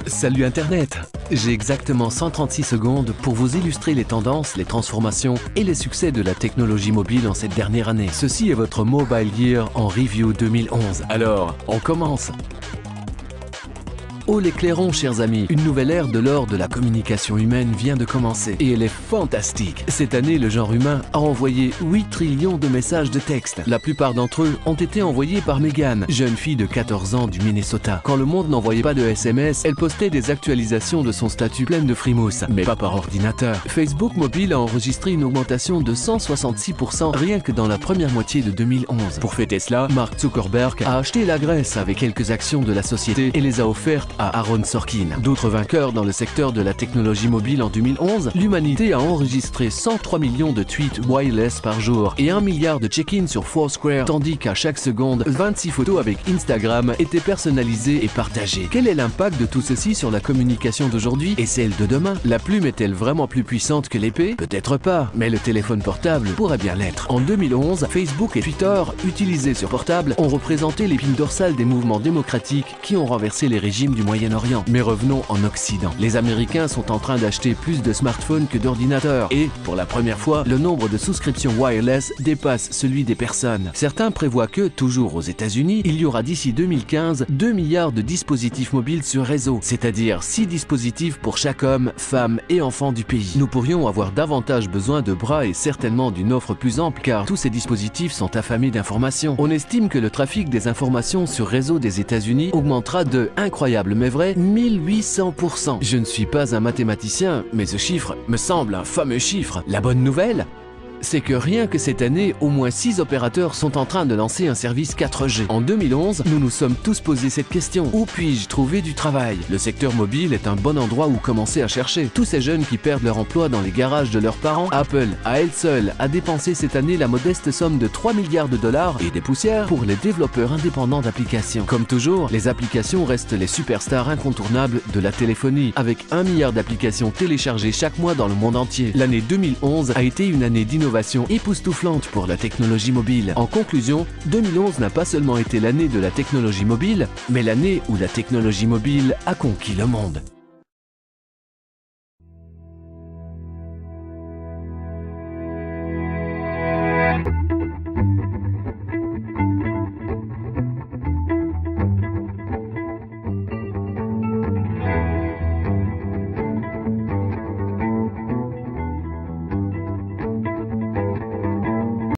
Salut Internet! J'ai exactement 136 secondes pour vous illustrer les tendances, les transformations et les succès de la technologie mobile en cette dernière année. Ceci est votre Mobile Year en Review 2011. Alors, on commence! Oh les clairons, chers amis, une nouvelle ère de l'or de la communication humaine vient de commencer et elle est fantastique. Cette année, le genre humain a envoyé 8 trillions de messages de texte. La plupart d'entre eux ont été envoyés par Megan, jeune fille de 14 ans du Minnesota. Quand le monde n'envoyait pas de SMS, elle postait des actualisations de son statut pleines de frimousse, mais pas par ordinateur. Facebook Mobile a enregistré une augmentation de 166% rien que dans la première moitié de 2011. Pour fêter cela, Mark Zuckerberg a acheté la Grèce avec quelques actions de la société et les a offertes à Aaron Sorkin. D'autres vainqueurs dans le secteur de la technologie mobile en 2011, l'humanité a enregistré 103 millions de tweets wireless par jour et 1 milliard de check-ins sur Foursquare, tandis qu'à chaque seconde, 26 photos avec Instagram étaient personnalisées et partagées. Quel est l'impact de tout ceci sur la communication d'aujourd'hui et celle de demain? La plume est-elle vraiment plus puissante que l'épée? Peut-être pas, mais le téléphone portable pourrait bien l'être. En 2011, Facebook et Twitter, utilisés sur portable, ont représenté l'épine dorsale des mouvements démocratiques qui ont renversé les régimes du Moyen-Orient. Mais revenons en Occident. Les Américains sont en train d'acheter plus de smartphones que d'ordinateurs et, pour la première fois, le nombre de souscriptions wireless dépasse celui des personnes. Certains prévoient que, toujours aux États-Unis, il y aura d'ici 2015 2 milliards de dispositifs mobiles sur réseau, c'est-à-dire 6 dispositifs pour chaque homme, femme et enfant du pays. Nous pourrions avoir davantage besoin de bras et certainement d'une offre plus ample car tous ces dispositifs sont affamés d'informations. On estime que le trafic des informations sur réseau des États-Unis augmentera de, incroyable mais vrai, 1800%. Je ne suis pas un mathématicien, mais ce chiffre me semble un fameux chiffre. La bonne nouvelle, c'est que rien que cette année, au moins 6 opérateurs sont en train de lancer un service 4G. En 2011, nous nous sommes tous posé cette question. Où puis-je trouver du travail? Le secteur mobile est un bon endroit où commencer à chercher. Tous ces jeunes qui perdent leur emploi dans les garages de leurs parents, Apple, à elle seule, a dépensé cette année la modeste somme de 3 milliards de dollars et des poussières pour les développeurs indépendants d'applications. Comme toujours, les applications restent les superstars incontournables de la téléphonie, avec 1 milliard d'applications téléchargées chaque mois dans le monde entier. L'année 2011 a été une année d'innovation époustouflante pour la technologie mobile. En conclusion, 2011 n'a pas seulement été l'année de la technologie mobile, mais l'année où la technologie mobile a conquis le monde.